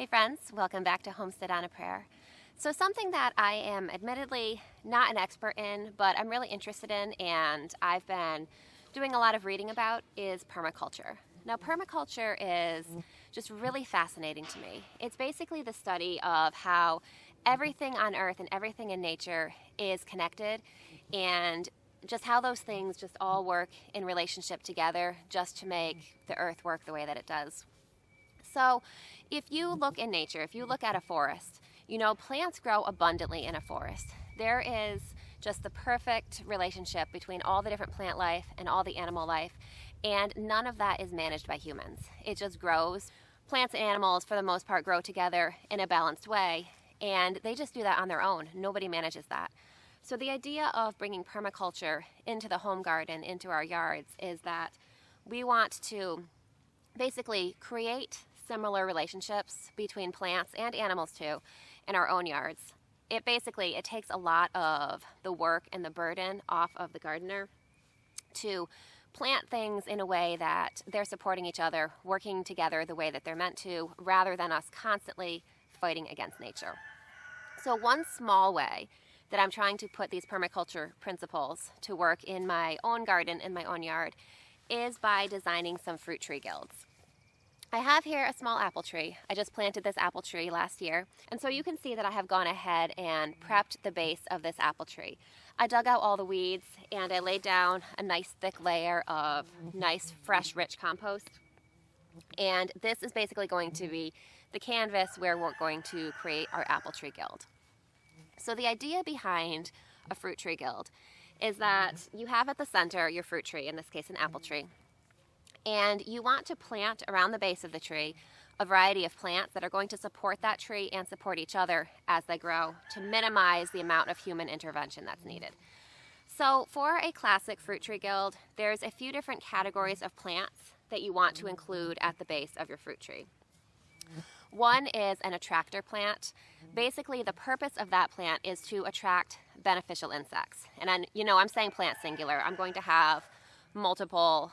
Hey friends, welcome back to Homestead on a Prayer. So something that I am admittedly not an expert in, but I'm really interested in and I've been doing a lot of reading about is permaculture. Now permaculture is just really fascinating to me. It's basically the study of how everything on earth and everything in nature is connected and just how those things just all work in relationship together just to make the earth work the way that it does. So if you look in nature, if you look at a forest, plants grow abundantly in a forest. There is just the perfect relationship between all the different plant life and all the animal life, and none of that is managed by humans. It just grows. Plants and animals, for the most part, grow together in a balanced way, and they just do that on their own. Nobody manages that. So the idea of bringing permaculture into the home garden, into our yards, is that we want to basically create similar relationships between plants and animals too in our own yards. It takes a lot of the work and the burden off of the gardener to plant things in a way that they're supporting each other, working together the way that they're meant to, rather than us constantly fighting against nature. So one small way that I'm trying to put these permaculture principles to work in my own garden, in my own yard, is by designing some fruit tree guilds. I have here a small apple tree. I just planted this apple tree last year, and so you can see that I have gone ahead and prepped the base of this apple tree. I dug out all the weeds and I laid down a nice thick layer of nice, fresh, rich compost. And this is basically going to be the canvas where we're going to create our apple tree guild. So the idea behind a fruit tree guild is that you have at the center your fruit tree, in this case an apple tree. And you want to plant around the base of the tree a variety of plants that are going to support that tree and support each other as they grow to minimize the amount of human intervention that's needed. So for a classic fruit tree guild, there's a few different categories of plants that you want to include at the base of your fruit tree. One is an attractor plant. Basically, the purpose of that plant is to attract beneficial insects. And I'm saying plant singular. I'm going to have multiple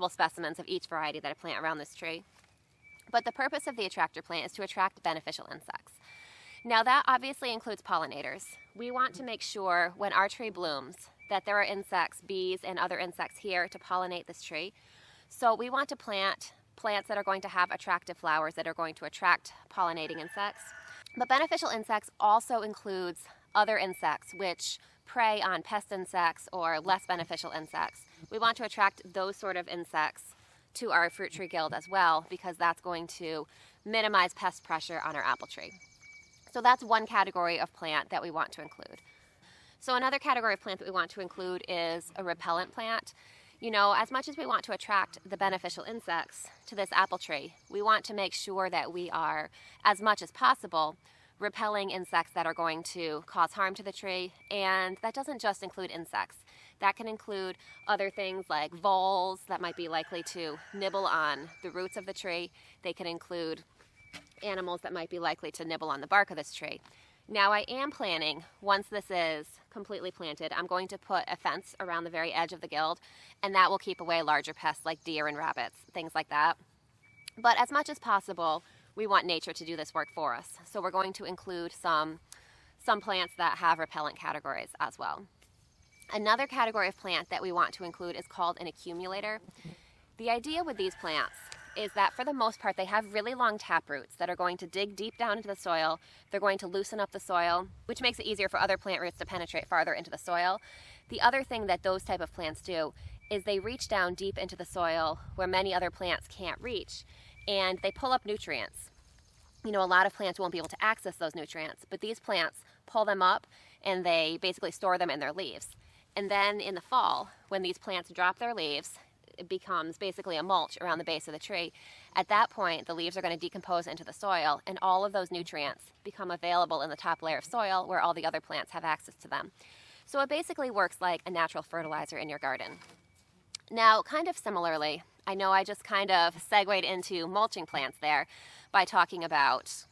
specimens of each variety that I plant around this tree. But the purpose of the attractor plant is to attract beneficial insects. Now that obviously includes pollinators. We want to make sure when our tree blooms that there are insects, bees and other insects here to pollinate this tree. So we want to plant plants that are going to have attractive flowers that are going to attract pollinating insects. But beneficial insects also includes other insects which prey on pest insects or less beneficial insects. We want to attract those sort of insects to our fruit tree guild as well, because that's going to minimize pest pressure on our apple tree. So that's one category of plant that we want to include. So another category of plant that we want to include is a repellent plant. As much as we want to attract the beneficial insects to this apple tree, we want to make sure that we are, as much as possible, repelling insects that are going to cause harm to the tree. And that doesn't just include insects. That can include other things like voles that might be likely to nibble on the roots of the tree. They can include animals that might be likely to nibble on the bark of this tree. Now I am planning, once this is completely planted, I'm going to put a fence around the very edge of the guild, and that will keep away larger pests like deer and rabbits, things like that. But as much as possible, we want nature to do this work for us. So we're going to include some plants that have repellent categories as well. Another category of plant that we want to include is called an accumulator. The idea with these plants is that for the most part they have really long tap roots that are going to dig deep down into the soil. They're going to loosen up the soil, which makes it easier for other plant roots to penetrate farther into the soil. The other thing that those type of plants do is they reach down deep into the soil where many other plants can't reach, and they pull up nutrients. A lot of plants won't be able to access those nutrients, but these plants pull them up and they basically store them in their leaves. And then in the fall, when these plants drop their leaves, it becomes basically a mulch around the base of the tree. At that point, the leaves are going to decompose into the soil, and all of those nutrients become available in the top layer of soil where all the other plants have access to them. So it basically works like a natural fertilizer in your garden. Now, kind of similarly, I know I just kind of segued into mulching plants there by talking about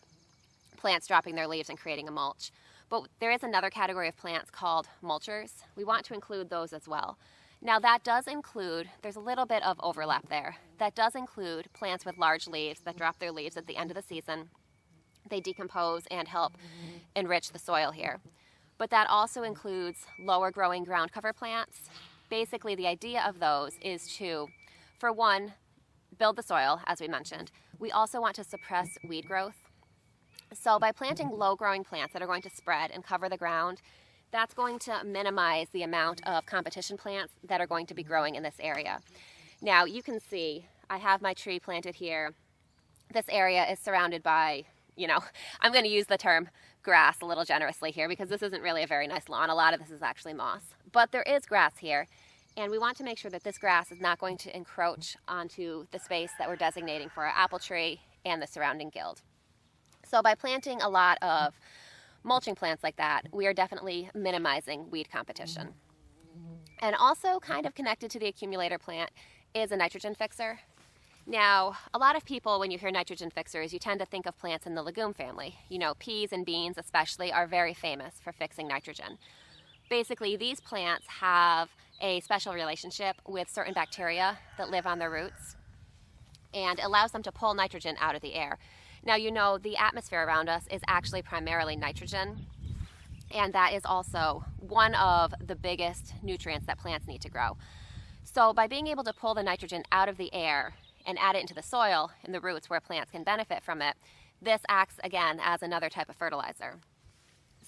plants dropping their leaves and creating a mulch. But there is another category of plants called mulchers. We want to include those as well. Now that does include, there's a little bit of overlap there. That does include plants with large leaves that drop their leaves at the end of the season. They decompose and help enrich the soil here. But that also includes lower growing ground cover plants. Basically, the idea of those is to, for one, build the soil, as we mentioned. We also want to suppress weed growth. So by planting low growing plants that are going to spread and cover the ground, that's going to minimize the amount of competition plants that are going to be growing in this area. Now you can see I have my tree planted here. This area is surrounded by, I'm going to use the term grass a little generously here because this isn't really a very nice lawn. A lot of this is actually moss. But there is grass here, and we want to make sure that this grass is not going to encroach onto the space that we're designating for our apple tree and the surrounding guild. So by planting a lot of mulching plants like that, we are definitely minimizing weed competition. And also kind of connected to the accumulator plant is a nitrogen fixer. Now, a lot of people, when you hear nitrogen fixers, you tend to think of plants in the legume family. Peas and beans especially are very famous for fixing nitrogen. Basically, these plants have a special relationship with certain bacteria that live on their roots and allows them to pull nitrogen out of the air. Now, the atmosphere around us is actually primarily nitrogen, and that is also one of the biggest nutrients that plants need to grow. So by being able to pull the nitrogen out of the air and add it into the soil in the roots where plants can benefit from it, this acts again as another type of fertilizer.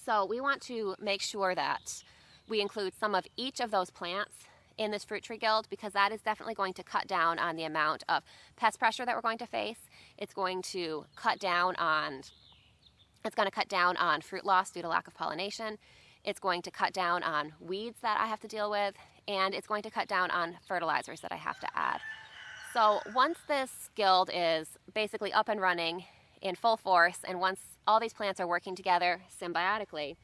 So we want to make sure that we include some of each of those plants in this fruit tree guild because that is definitely going to cut down on the amount of pest pressure that we're going to face. It's going to cut down on fruit loss due to lack of pollination. It's going to cut down on weeds that I have to deal with, and it's going to cut down on fertilizers that I have to add. So once this guild is basically up and running in full force, and once all these plants are working together symbiotically,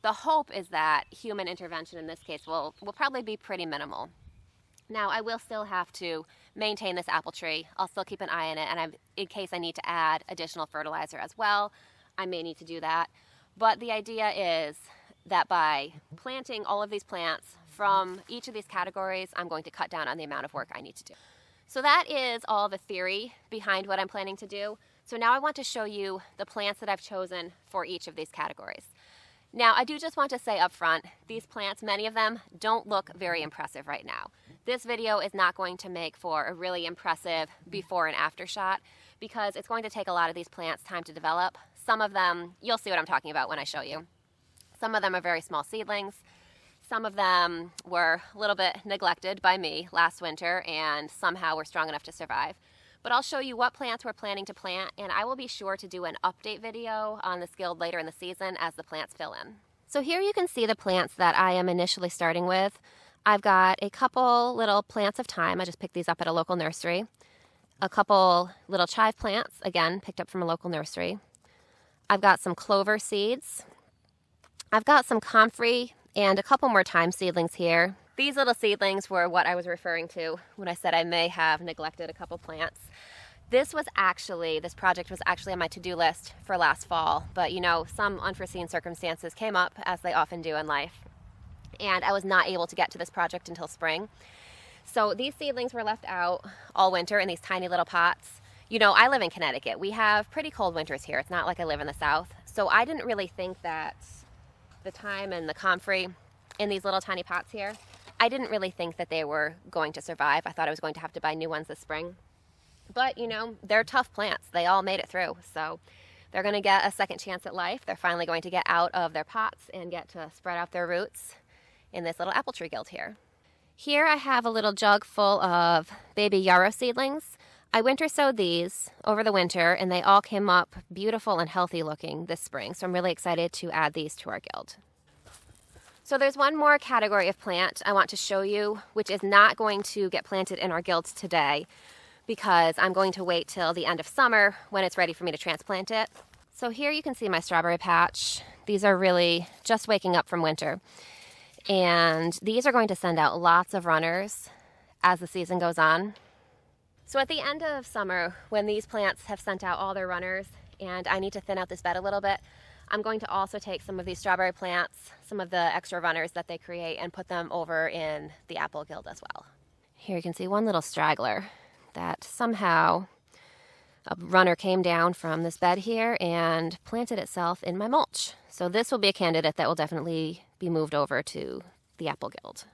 the hope is that human intervention in this case will probably be pretty minimal. Now, I will still have to maintain this apple tree. I'll still keep an eye on it, and in case I need to add additional fertilizer as well, I may need to do that. But the idea is that by planting all of these plants from each of these categories, I'm going to cut down on the amount of work I need to do. So that is all the theory behind what I'm planning to do. So now I want to show you the plants that I've chosen for each of these categories. Now, I do just want to say up front, these plants, many of them, don't look very impressive right now. This video is not going to make for a really impressive before and after shot because it's going to take a lot of these plants time to develop. Some of them, you'll see what I'm talking about when I show you. Some of them are very small seedlings. Some of them were a little bit neglected by me last winter and somehow were strong enough to survive. But I'll show you what plants we're planning to plant, and I will be sure to do an update video on this guild later in the season as the plants fill in. So here you can see the plants that I am initially starting with. I've got a couple little plants of thyme. I just picked these up at a local nursery. A couple little chive plants, again, picked up from a local nursery. I've got some clover seeds. I've got some comfrey and a couple more thyme seedlings here. These little seedlings were what I was referring to when I said I may have neglected a couple plants. This project was actually on my to-do list for last fall, but some unforeseen circumstances came up, as they often do in life, and I was not able to get to this project until spring. So these seedlings were left out all winter in these tiny little pots. I live in Connecticut. We have pretty cold winters here. It's not like I live in the South. So I didn't really think that the thyme and the comfrey in these little tiny pots here, I didn't really think that they were going to survive. I thought I was going to have to buy new ones this spring. But, they're tough plants. They all made it through. So they're going to get a second chance at life. They're finally going to get out of their pots and get to spread out their roots in this little apple tree guild here. Here I have a little jug full of baby yarrow seedlings. I winter sowed these over the winter, and they all came up beautiful and healthy looking this spring. So I'm really excited to add these to our guild. So there's one more category of plant I want to show you, which is not going to get planted in our guild today because I'm going to wait till the end of summer when it's ready for me to transplant it. So here you can see my strawberry patch. These are really just waking up from winter. And these are going to send out lots of runners as the season goes on. So at the end of summer, when these plants have sent out all their runners and I need to thin out this bed a little bit, I'm going to also take some of these strawberry plants, some of the extra runners that they create, and put them over in the apple guild as well. Here you can see one little straggler that somehow a runner came down from this bed here and planted itself in my mulch. So this will be a candidate that will definitely be moved over to the apple guild.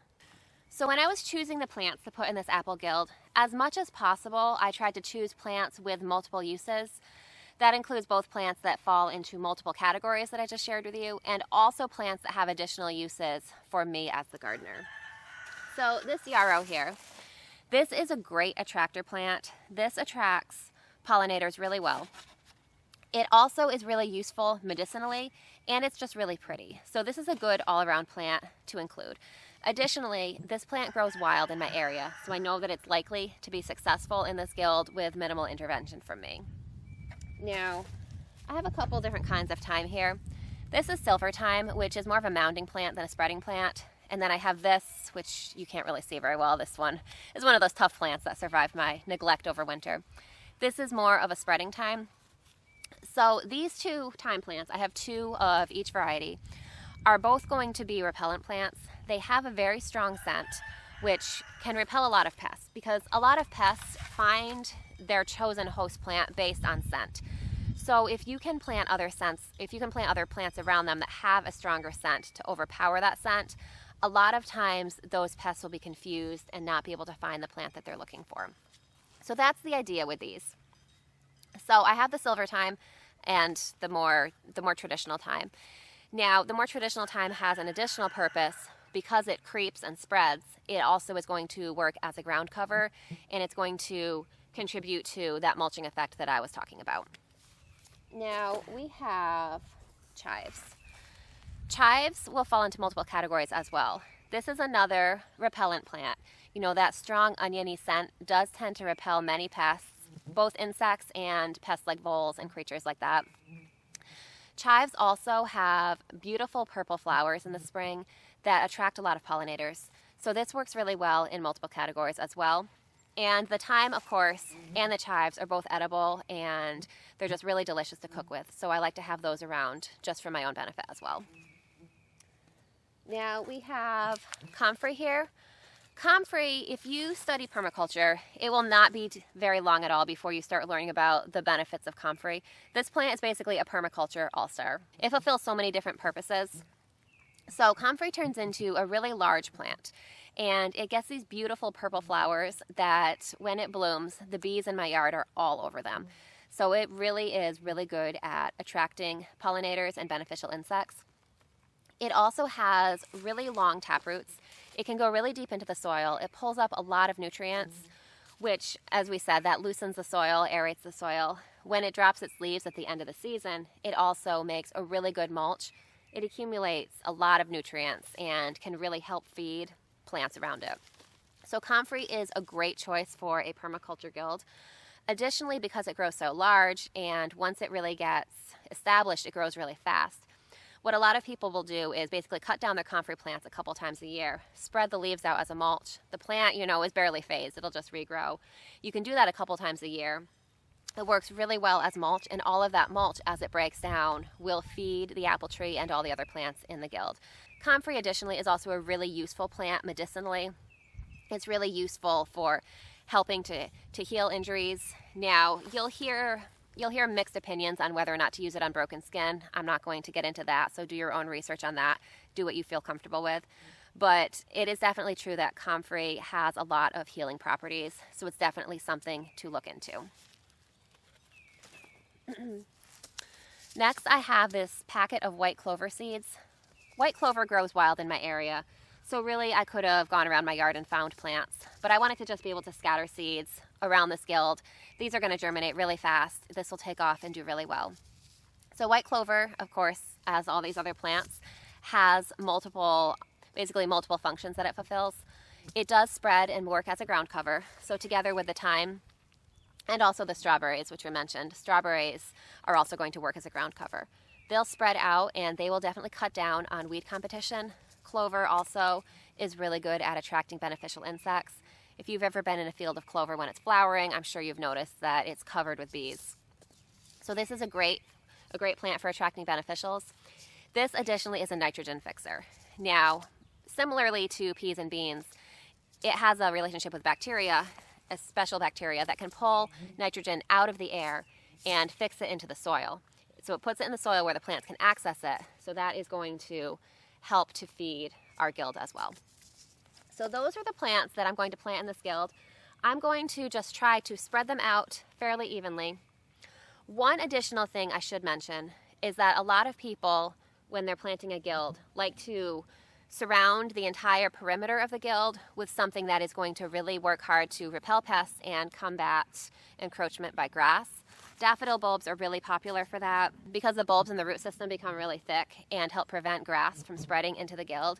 So when I was choosing the plants to put in this apple guild, as much as possible, I tried to choose plants with multiple uses. That includes both plants that fall into multiple categories that I just shared with you, and also plants that have additional uses for me as the gardener. So this yarrow here, this is a great attractor plant. This attracts pollinators really well. It also is really useful medicinally, and it's just really pretty. So this is a good all-around plant to include. Additionally, this plant grows wild in my area, so I know that it's likely to be successful in this guild with minimal intervention from me. Now, I have a couple different kinds of thyme here. This is silver thyme, which is more of a mounding plant than a spreading plant. And then I have this, which you can't really see very well. This one is one of those tough plants that survived my neglect over winter. This is more of a spreading thyme. So these two thyme plants, I have two of each variety, are both going to be repellent plants. They have a very strong scent, which can repel a lot of pests, because a lot of pests find their chosen host plant based on scent. So if you can plant other plants around them that have a stronger scent to overpower that scent, a lot of times those pests will be confused and not be able to find the plant that they're looking for. So that's the idea with these. So I have the silver thyme and the more traditional thyme. Now, the more traditional thyme has an additional purpose. Because it creeps and spreads, it also is going to work as a ground cover, and it's going to contribute to that mulching effect that I was talking about. Now, we have chives. Chives will fall into multiple categories as well. This is another repellent plant. You know, that strong oniony scent does tend to repel many pests, both insects and pests like voles and creatures like that. Chives also have beautiful purple flowers in the spring that attract a lot of pollinators. So this works really well in multiple categories as well. And the thyme, of course, and the chives are both edible, and they're just really delicious to cook with. So I like to have those around just for my own benefit as well. Now we have comfrey here. Comfrey, if you study permaculture, it will not be very long at all before you start learning about the benefits of comfrey. This plant is basically a permaculture all-star. It fulfills so many different purposes. So comfrey turns into a really large plant, and it gets these beautiful purple flowers that when it blooms, the bees in my yard are all over them. So it really is really good at attracting pollinators and beneficial insects. It also has really long taproots. It can go really deep into the soil. It pulls up a lot of nutrients, which, as we said, that loosens the soil, aerates the soil. When it drops its leaves at the end of the season, it also makes a really good mulch. It accumulates a lot of nutrients and can really help feed plants around it. So comfrey is a great choice for a permaculture guild. Additionally, because it grows so large, and once it really gets established, it grows really fast. What a lot of people will do is basically cut down their comfrey plants a couple times a year, spread the leaves out as a mulch. The plant, is barely phased. It'll just regrow. You can do that a couple times a year. It works really well as mulch, and all of that mulch, as it breaks down, will feed the apple tree and all the other plants in the guild. Comfrey, additionally, is also a really useful plant medicinally. It's really useful for helping to heal injuries. Now, you'll hear mixed opinions on whether or not to use it on broken skin. I'm not going to get into that, so do your own research on that. Do what you feel comfortable with. But it is definitely true that comfrey has a lot of healing properties, so it's definitely something to look into. Next, I have this packet of white clover seeds. White clover grows wild in my area, so really I could have gone around my yard and found plants, but I wanted to just be able to scatter seeds around this guild. These are going to germinate really fast. This will take off and do really well. So white clover, of course, as all these other plants, has multiple functions that it fulfills. It does spread and work as a ground cover, so together with the thyme and also the strawberries, which were mentioned, strawberries are also going to work as a ground cover. They'll spread out, and they will definitely cut down on weed competition. Clover also is really good at attracting beneficial insects. If you've ever been in a field of clover when it's flowering, I'm sure you've noticed that it's covered with bees. So this is a great plant for attracting beneficials. This additionally is a nitrogen fixer. Now, similarly to peas and beans, it has a relationship with bacteria, a special bacteria that can pull nitrogen out of the air and fix it into the soil. So it puts it in the soil where the plants can access it. So that is going to help to feed our guild as well. So those are the plants that I'm going to plant in this guild. I'm going to just try to spread them out fairly evenly. One additional thing I should mention is that a lot of people, when they're planting a guild, like to surround the entire perimeter of the guild with something that is going to really work hard to repel pests and combat encroachment by grass. Daffodil bulbs are really popular for that because the bulbs in the root system become really thick and help prevent grass from spreading into the guild.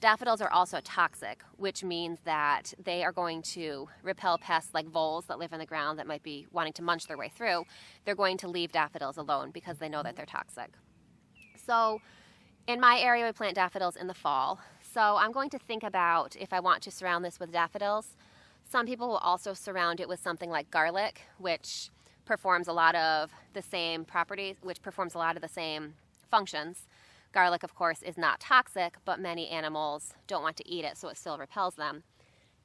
Daffodils are also toxic, which means that they are going to repel pests like voles that live in the ground that might be wanting to munch their way through. They're going to leave daffodils alone because they know that they're toxic. So in my area, we plant daffodils in the fall. So I'm going to think about if I want to surround this with daffodils. Some people will also surround it with something like garlic, which performs a lot of the same properties, which performs a lot of the same functions. Garlic, of course, is not toxic, but many animals don't want to eat it, so it still repels them.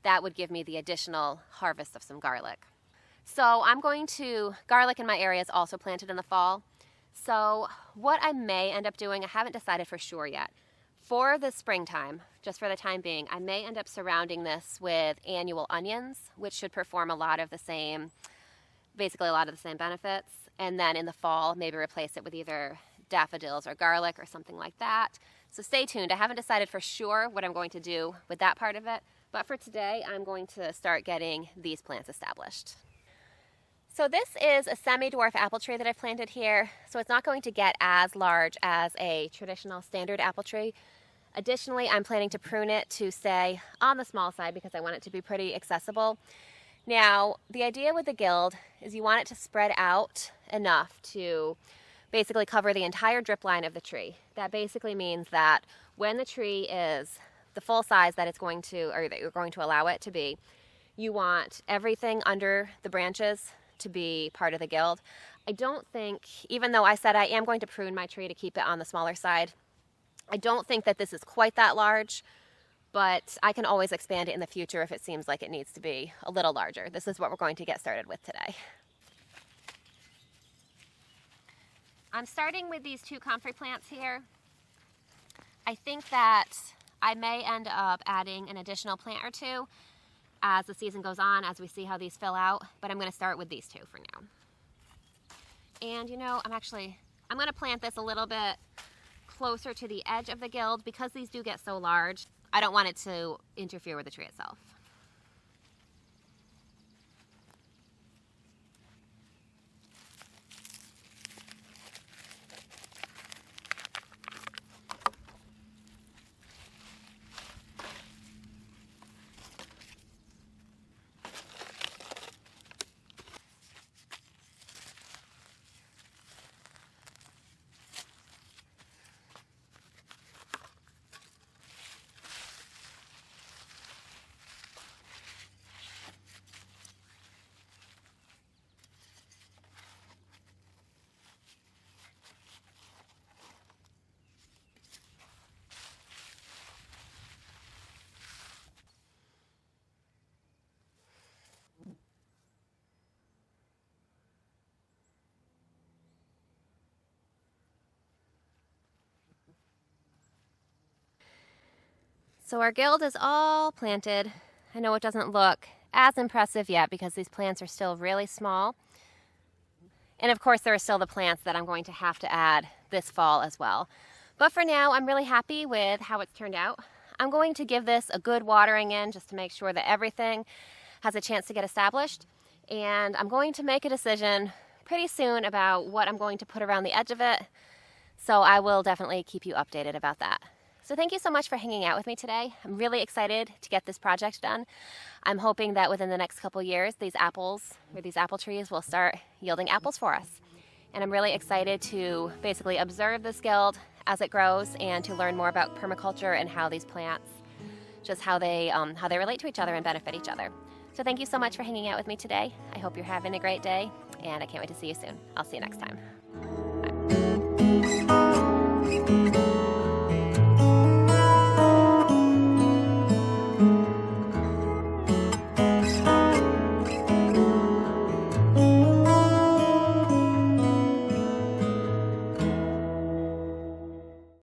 That would give me the additional harvest of some garlic. So garlic in my area is also planted in the fall. So what I may end up doing, I haven't decided for sure yet. For the springtime, just for the time being, I may end up surrounding this with annual onions, which should perform basically a lot of the same benefits. And then in the fall, maybe replace it with either daffodils or garlic or something like that. So stay tuned. I haven't decided for sure what I'm going to do with that part of it, but for today I'm going to start getting these plants established. So this is a semi-dwarf apple tree that I've planted here, so it's not going to get as large as a traditional standard apple tree. Additionally, I'm planning to prune it to stay on the small side because I want it to be pretty accessible. Now, the idea with the guild is you want it to spread out enough to basically cover the entire drip line of the tree. That basically means that when the tree is the full size that it's going to, or that you're going to allow it to be, you want everything under the branches to be part of the guild. I don't think, even though I said I am going to prune my tree to keep it on the smaller side, I don't think that this is quite that large, but I can always expand it in the future if it seems like it needs to be a little larger. This is what we're going to get started with today. I'm starting with these two comfrey plants here. I think that I may end up adding an additional plant or two as the season goes on, as we see how these fill out, but I'm going to start with these two for now. And you know, I'm going to plant this a little bit closer to the edge of the guild because these do get so large. I don't want it to interfere with the tree itself. So our guild is all planted. I know it doesn't look as impressive yet because these plants are still really small. And of course there are still the plants that I'm going to have to add this fall as well. But for now, I'm really happy with how it's turned out. I'm going to give this a good watering in just to make sure that everything has a chance to get established. And I'm going to make a decision pretty soon about what I'm going to put around the edge of it. So I will definitely keep you updated about that. So thank you so much for hanging out with me today. I'm really excited to get this project done. I'm hoping that within the next couple years, these apple trees will start yielding apples for us. And I'm really excited to basically observe this guild as it grows and to learn more about permaculture and how these plants, just how they relate to each other and benefit each other. So thank you so much for hanging out with me today. I hope you're having a great day, and I can't wait to see you soon. I'll see you next time.